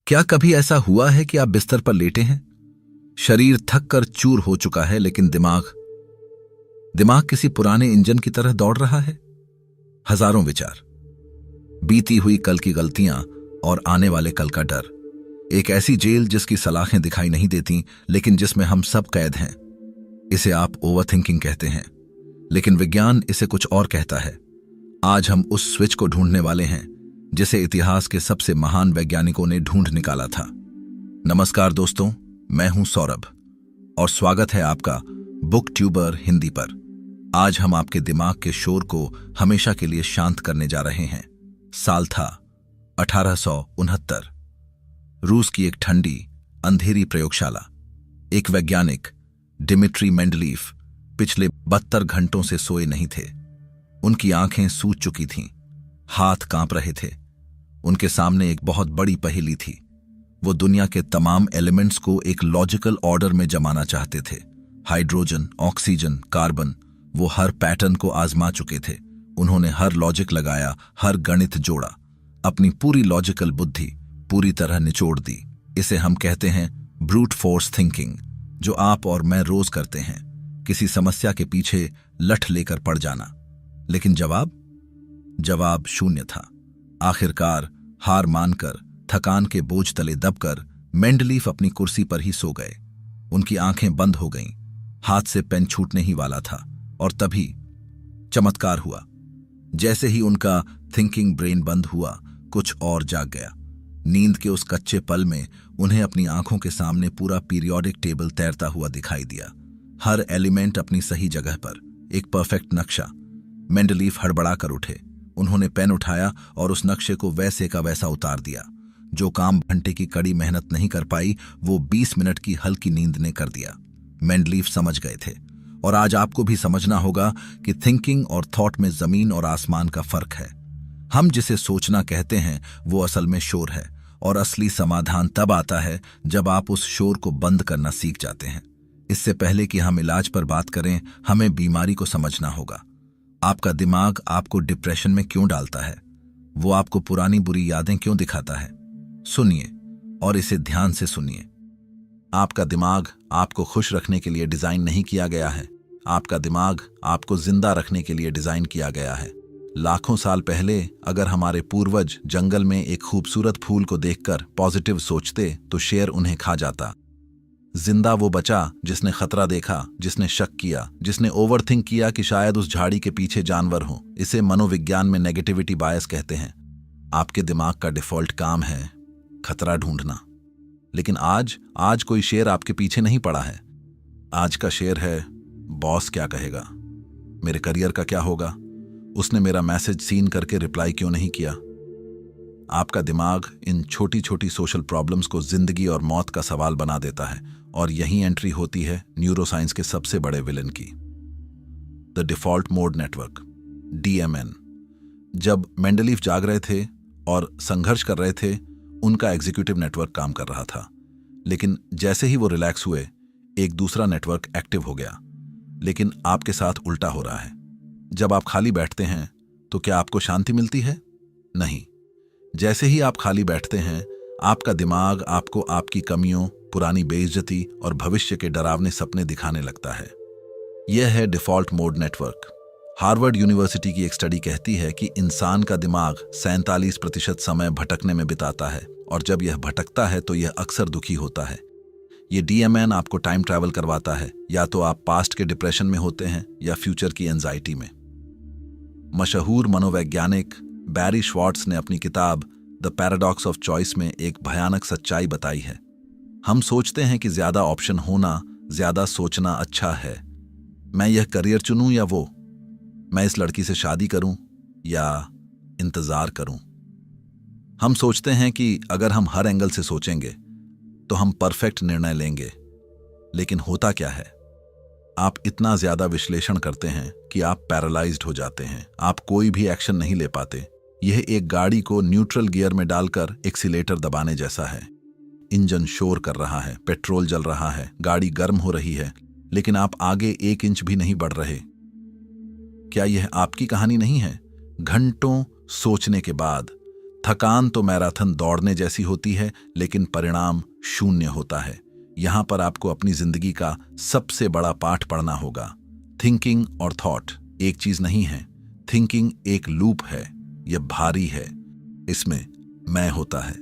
क्या कभी ऐसा हुआ है कि आप बिस्तर पर लेटे हैं, शरीर थक कर चूर हो चुका है, लेकिन दिमाग दिमाग किसी पुराने इंजन की तरह दौड़ रहा है। हजारों विचार, बीती हुई कल की गलतियां और आने वाले कल का डर। एक ऐसी जेल जिसकी सलाखें दिखाई नहीं देती, लेकिन जिसमें हम सब कैद हैं। इसे आप ओवरथिंकिंग कहते हैं, लेकिन विज्ञान इसे कुछ और कहता है। आज हम उस स्विच को ढूंढने वाले हैं जिसे इतिहास के सबसे महान वैज्ञानिकों ने ढूंढ निकाला था। नमस्कार दोस्तों, मैं हूं सौरभ और स्वागत है आपका बुक ट्यूबर हिंदी पर। आज हम आपके दिमाग के शोर को हमेशा के लिए शांत करने जा रहे हैं। साल था 1869। रूस की एक ठंडी अंधेरी प्रयोगशाला। एक वैज्ञानिक डिमिट्री मेंडलीफ पिछले 72 घंटों से सोए नहीं थे। उनकी आंखें सूज चुकी थीं, हाथ कांप रहे थे। उनके सामने एक बहुत बड़ी पहेली थी। वो दुनिया के तमाम एलिमेंट्स को एक लॉजिकल ऑर्डर में जमाना चाहते थे। हाइड्रोजन, ऑक्सीजन, कार्बन, वो हर पैटर्न को आजमा चुके थे। उन्होंने हर लॉजिक लगाया, हर गणित जोड़ा, अपनी पूरी लॉजिकल बुद्धि पूरी तरह निचोड़ दी। इसे हम कहते हैं ब्रूट फोर्स थिंकिंग, जो आप और मैं रोज करते हैं, किसी समस्या के पीछे लठ लेकर पड़ जाना। लेकिन जवाब शून्य था। आखिरकार हार मानकर, थकान के बोझ तले दबकर मेंडलीफ अपनी कुर्सी पर ही सो गए। उनकी आंखें बंद हो गईं, हाथ से पेन छूटने ही वाला था, और तभी चमत्कार हुआ। जैसे ही उनका थिंकिंग ब्रेन बंद हुआ, कुछ और जाग गया। नींद के उस कच्चे पल में उन्हें अपनी आंखों के सामने पूरा पीरियोडिक टेबल तैरता हुआ दिखाई दिया। हर एलिमेंट अपनी सही जगह पर, एक परफेक्ट नक्शा। मेंडलीफ हड़बड़ा कर उठे। उन्होंने पेन उठाया और उस नक्शे को वैसे का वैसा उतार दिया। जो काम घंटे की कड़ी मेहनत नहीं कर पाई, वो 20 मिनट की हल्की नींद ने कर दिया। मेंडलीफ समझ गए थे, और आज आपको भी समझना होगा कि थिंकिंग और थॉट में जमीन और आसमान का फर्क है। हम जिसे सोचना कहते हैं वो असल में शोर है, और असली समाधान तब आता है जब आप उस शोर को बंद करना सीख जाते हैं। इससे पहले कि हम इलाज पर बात करें, हमें बीमारी को समझना होगा। आपका दिमाग आपको डिप्रेशन में क्यों डालता है? वो आपको पुरानी बुरी यादें क्यों दिखाता है? सुनिए, और इसे ध्यान से सुनिए। आपका दिमाग आपको खुश रखने के लिए डिजाइन नहीं किया गया है। आपका दिमाग आपको जिंदा रखने के लिए डिजाइन किया गया है। लाखों साल पहले अगर हमारे पूर्वज जंगल में एक खूबसूरत फूल को देखकर पॉजिटिव सोचते तो शेर उन्हें खा जाता। जिंदा वो बचा जिसने खतरा देखा, जिसने शक किया, जिसने ओवरथिंक किया कि शायद उस झाड़ी के पीछे जानवर हो। इसे मनोविज्ञान में नेगेटिविटी बायस कहते हैं। आपके दिमाग का डिफॉल्ट काम है खतरा ढूंढना। लेकिन आज कोई शेर आपके पीछे नहीं पड़ा है। आज का शेर है, बॉस क्या कहेगा, मेरे करियर का क्या होगा, उसने मेरा मैसेज सीन करके रिप्लाई क्यों नहीं किया। आपका दिमाग इन छोटी छोटी सोशल प्रॉब्लम्स को जिंदगी और मौत का सवाल बना देता है, और यही एंट्री होती है न्यूरोसाइंस के सबसे बड़े विलन की, the default mode network, DMN। जब मेंडलीफ जाग रहे थे और संघर्ष कर रहे थे, उनका एग्जीक्यूटिव नेटवर्क काम कर रहा था। लेकिन जैसे ही वो रिलैक्स हुए, एक दूसरा नेटवर्क एक्टिव हो गया। लेकिन आपके साथ उल्टा हो रहा है। जब आप खाली बैठते हैं तो क्या आपको शांति मिलती है? नहीं। जैसे ही आप खाली बैठते हैं, आपका दिमाग आपको आपकी कमियों, पुरानी बेइज्जती और भविष्य के डरावने सपने दिखाने लगता है। यह है default mode network. Harvard university की एक स्टडी कहती है कि इंसान का दिमाग 47% समय भटकने में बिताता है, और जब यह भटकता है तो यह अक्सर दुखी होता है। ये DMN आपको टाइम ट्रैवल करवाता है। या तो आप पास्ट के डिप्रेशन में होते हैं या फ्यूचर की एंजाइटी में। मशहूर मनोवैज्ञानिक बैरी श्वार्ट्ज ने अपनी किताब द पैराडॉक्स ऑफ चॉइस में एक भयानक सच्चाई बताई है। हम सोचते हैं कि ज्यादा ऑप्शन होना, ज्यादा सोचना अच्छा है। मैं यह करियर चुनूं या वो, मैं इस लड़की से शादी करूं या इंतजार करूं। हम सोचते हैं कि अगर हम हर एंगल से सोचेंगे तो हम परफेक्ट निर्णय लेंगे। लेकिन होता क्या है? आप इतना ज्यादा विश्लेषण करते हैं कि आप पैरालाइज्ड हो जाते हैं। आप कोई भी एक्शन नहीं ले पाते। यह एक गाड़ी को न्यूट्रल गियर में डालकर एक्सीलेटर दबाने जैसा है। इंजन शोर कर रहा है, पेट्रोल जल रहा है, गाड़ी गर्म हो रही है, लेकिन आप आगे 1 इंच भी नहीं बढ़ रहे। क्या यह आपकी कहानी नहीं है? घंटों सोचने के बाद, थकान तो मैराथन दौड़ने जैसी होती है, लेकिन परिणाम शून्य होता है। यहां पर आपको अपनी जिंदगी का सबसे बड़ा पाठ पढ़ना होगा। थिंकिंग और थॉट एक चीज नहीं है। थिंकिंग एक लूप है, यह भारी है, इसमें मैं होता है।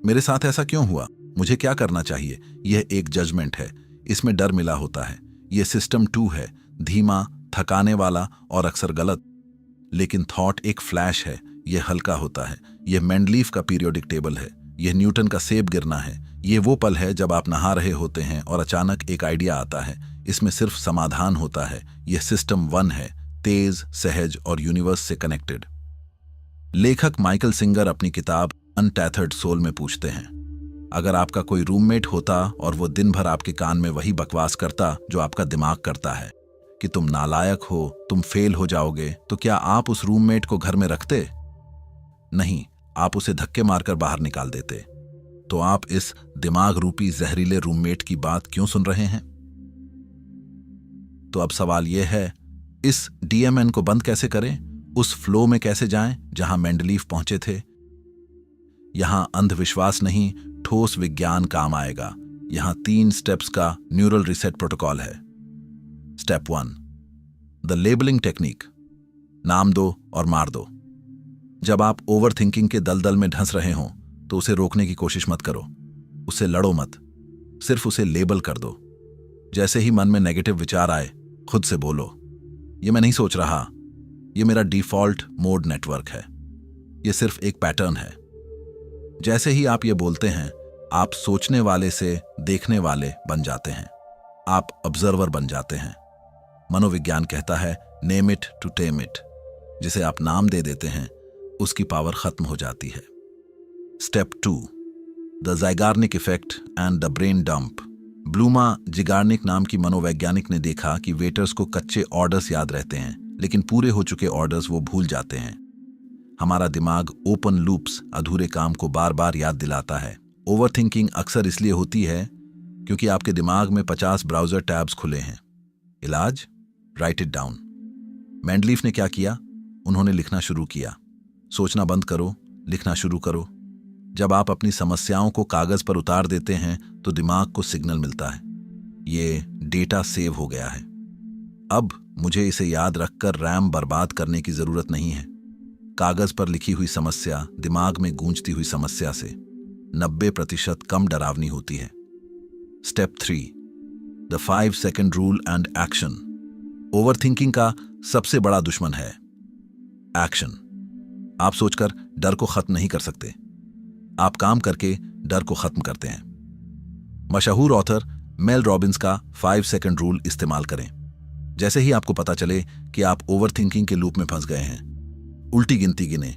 मेरे साथ ऐसा क्यों हुआ, मुझे क्या करना चाहिए, यह एक जजमेंट है, इसमें डर मिला होता है। यह सिस्टम 2 है, धीमा, थकाने वाला और अक्सर गलत। लेकिन थॉट एक फ्लैश है, यह हल्का होता है। यह मेंडलीफ का पीरियोडिक टेबल है, यह न्यूटन का सेब गिरना है। यह वो पल है जब आप नहा रहे होते हैं और अचानक एक आइडिया आता है, इसमें सिर्फ समाधान होता है। यह सिस्टम 1 है, तेज, सहज और यूनिवर्स से कनेक्टेड। लेखक माइकल सिंगर अपनी किताब अनटैथर्ड सोल में पूछते हैं, अगर आपका कोई रूममेट होता और वो दिन भर आपके कान में वही बकवास करता जो आपका दिमाग करता है कि तुम नालायक हो, तुम फेल हो जाओगे, तो क्या आप उस रूममेट को घर में रखते? नहीं, आप उसे धक्के मारकर बाहर निकाल देते। तो आप इस दिमाग रूपी जहरीले रूममेट की बात क्यों सुन रहे हैं? तो अब सवाल यह है, इस डीएमएन को बंद कैसे करें? उस फ्लो में कैसे जाएं जहां मेंडलीफ पहुंचे थे? यहां अंधविश्वास नहीं, ठोस विज्ञान काम आएगा। यहां 3 स्टेप्स का न्यूरल रिसेट प्रोटोकॉल है। Step 1, the labelling technique. नाम दो और मार दो। जब आप ओवर थिंकिंग के दलदल में धंस रहे हों तो उसे रोकने की कोशिश मत करो, उससे लड़ो मत, सिर्फ उसे लेबल कर दो। जैसे ही मन में नेगेटिव विचार आए, खुद से बोलो, ये मैं नहीं सोच रहा, ये मेरा डिफॉल्ट मोड नेटवर्क है, ये सिर्फ एक पैटर्न है। जैसे ही आप ये बोलते हैं, आप सोचने वाले से देखने वाले बन जाते हैं, आप ऑब्जर्वर बन जाते हैं। मनोविज्ञान कहता है name it to tame it. जिसे आप नाम दे देते हैं, उसकी पावर खत्म हो जाती है। Step 2, the Zeigarnik effect and the brain dump. Bluma Zeigarnik नाम की मनोवैज्ञानिक ने देखा कि वेटर्स को कच्चे ऑर्डर्स याद रहते हैं, लेकिन पूरे हो चुके ऑर्डर्स वो भूल जाते हैं। हमारा दिमाग ओपन लूप्स, अधूरे काम को बार बार याद दिलाता है। ओवरथिंकिंग अक्सर इसलिए होती है क्योंकि आपके दिमाग में 50 ब्राउजर टैब्स खुले हैं। इलाज, राइट इट डाउन। मेंडलीफ ने क्या किया? उन्होंने लिखना शुरू किया। सोचना बंद करो, लिखना शुरू करो। जब आप अपनी समस्याओं को कागज पर उतार देते हैं तो दिमाग को सिग्नल मिलता है, ये डेटा सेव हो गया है, अब मुझे इसे याद रखकर रैम बर्बाद करने की जरूरत नहीं है। कागज पर लिखी हुई समस्या दिमाग में गूंजती हुई समस्या से 90% कम डरावनी होती है। Step 3, the 5 second rule and action. Overthinking का सबसे बड़ा दुश्मन है एक्शन। आप सोचकर डर को खत्म नहीं कर सकते, आप काम करके डर को खत्म करते हैं। मशहूर ऑथर मेल रॉबिन्स का 5 सेकंड रूल इस्तेमाल करें। जैसे ही आपको पता चले कि आप ओवरथिंकिंग के लूप में फंस गए हैं, उल्टी गिनती गिने,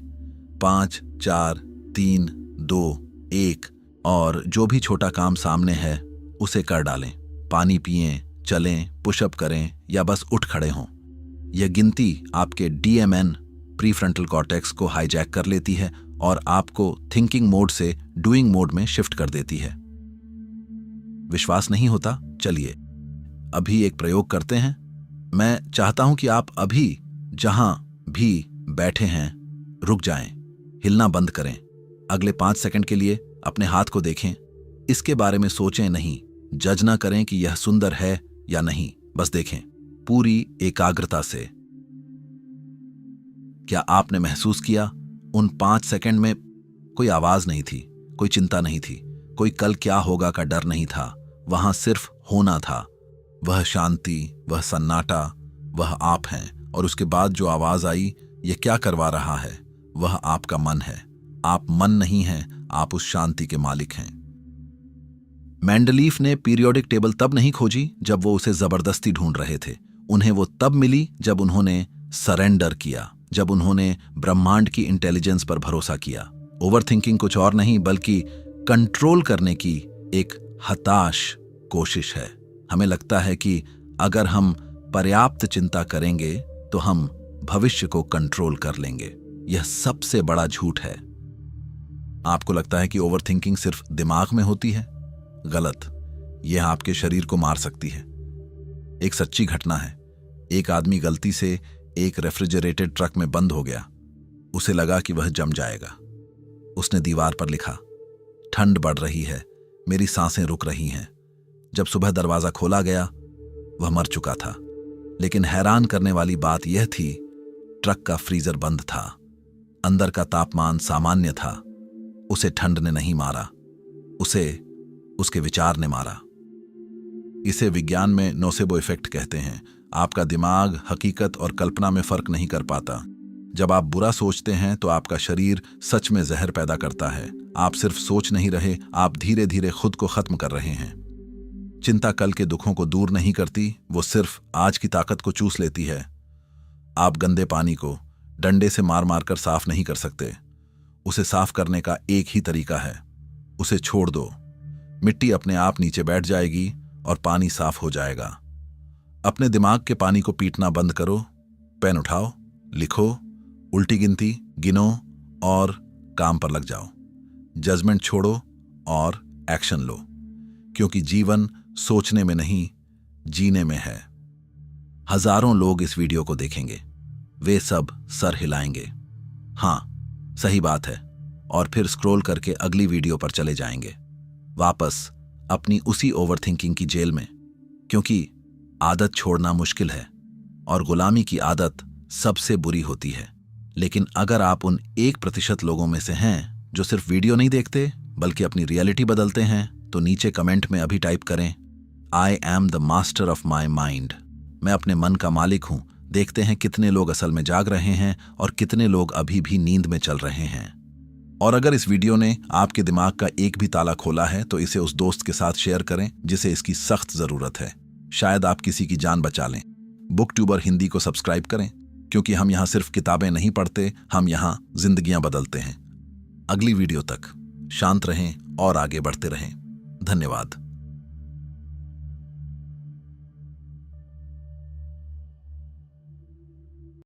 5, 4, 3, 2, 1, और जो भी छोटा काम सामने है उसे कर डालें। पानी पिएं, चलें, पुशअप करें या बस उठ खड़े हों। यह गिनती आपके डीएमएन प्रीफ्रंटल कॉर्टेक्स को हाईजैक कर लेती है और आपको थिंकिंग मोड से डूइंग मोड में शिफ्ट कर देती है। विश्वास नहीं होता? चलिए अभी एक प्रयोग करते हैं। मैं चाहता हूं कि आप अभी जहां भी बैठे हैं रुक जाएं, हिलना बंद करें। अगले 5 सेकंड के लिए अपने हाथ को देखें। इसके बारे में सोचें नहीं, जज ना करें कि यह सुंदर है या नहीं, बस देखें पूरी एकाग्रता से। क्या आपने महसूस किया उन 5 सेकंड में कोई आवाज नहीं थी, कोई चिंता नहीं थी, कोई कल क्या होगा का डर नहीं था। वहां सिर्फ होना था। वह शांति, वह सन्नाटा, वह आप हैं। और उसके बाद जो आवाज आई, यह क्या करवा रहा है? वह आपका मन है। आप मन नहीं हैं, आप उस शांति के मालिक हैं। मेंडलीफ ने पीरियोडिक टेबल तब नहीं खोजी जब वो उसे जबरदस्ती ढूंढ रहे थे। उन्हें वो तब मिली जब उन्होंने सरेंडर किया, जब उन्होंने ब्रह्मांड की इंटेलिजेंस पर भरोसा किया। ओवरथिंकिंग कुछ और नहीं बल्कि कंट्रोल करने की एक हताश कोशिश है। हमें लगता है कि अगर हम पर्याप्त चिंता करेंगे तो हम भविष्य को कंट्रोल कर लेंगे। यह सबसे बड़ा झूठ है। आपको लगता है कि ओवरथिंकिंग सिर्फ दिमाग में होती है? गलत। यह आपके शरीर को मार सकती है। एक सच्ची घटना है। एक आदमी गलती से एक रेफ्रिजरेटेड ट्रक में बंद हो गया। उसे लगा कि वह जम जाएगा। उसने दीवार पर लिखा, ठंड बढ़ रही है, मेरी सांसें रुक रही हैं। जब सुबह दरवाजा खोला गया, वह मर चुका था। लेकिन हैरान करने वाली बात यह थी, ट्रक का फ्रीजर बंद था, अंदर का तापमान सामान्य था। उसे ठंड ने नहीं मारा, उसे उसके विचार ने मारा। इसे विज्ञान में नोसेबो इफेक्ट कहते हैं। आपका दिमाग हकीकत और कल्पना में फर्क नहीं कर पाता। जब आप बुरा सोचते हैं तो आपका शरीर सच में जहर पैदा करता है। आप सिर्फ सोच नहीं रहे, आप धीरे धीरे खुद को खत्म कर रहे हैं। चिंता कल के दुखों को दूर नहीं करती, वो सिर्फ आज की ताकत को चूस लेती है। आप गंदे पानी को डंडे से मार मार कर साफ नहीं कर सकते। उसे साफ करने का एक ही तरीका है, उसे छोड़ दो। मिट्टी अपने आप नीचे बैठ जाएगी और पानी साफ हो जाएगा। अपने दिमाग के पानी को पीटना बंद करो। पेन उठाओ, लिखो, उल्टी गिनती गिनो और काम पर लग जाओ। जजमेंट छोड़ो और एक्शन लो, क्योंकि जीवन सोचने में नहीं, जीने में है। हजारों लोग इस वीडियो को देखेंगे, वे सब सर हिलाएंगे, हाँ सही बात है, और फिर स्क्रॉल करके अगली वीडियो पर चले जाएंगे, वापस अपनी उसी ओवरथिंकिंग की जेल में। क्योंकि आदत छोड़ना मुश्किल है और गुलामी की आदत सबसे बुरी होती है। लेकिन अगर आप उन 1% लोगों में से हैं जो सिर्फ वीडियो नहीं देखते बल्कि अपनी रियलिटी बदलते हैं, तो नीचे कमेंट में अभी टाइप करें, I am the master of my mind. मैं अपने मन का मालिक हूं। देखते हैं कितने लोग असल में जाग रहे हैं और कितने लोग अभी भी नींद में चल रहे हैं। और अगर इस वीडियो ने आपके दिमाग का एक भी ताला खोला है तो इसे उस दोस्त के साथ शेयर करें जिसे इसकी सख्त जरूरत है। शायद आप किसी की जान बचा लें। बुक ट्यूबर हिंदी को सब्सक्राइब करें, क्योंकि हम यहाँ सिर्फ किताबें नहीं पढ़ते, हम यहाँ जिंदगियां बदलते हैं। अगली वीडियो तक शांत रहें और आगे बढ़ते रहें। धन्यवाद।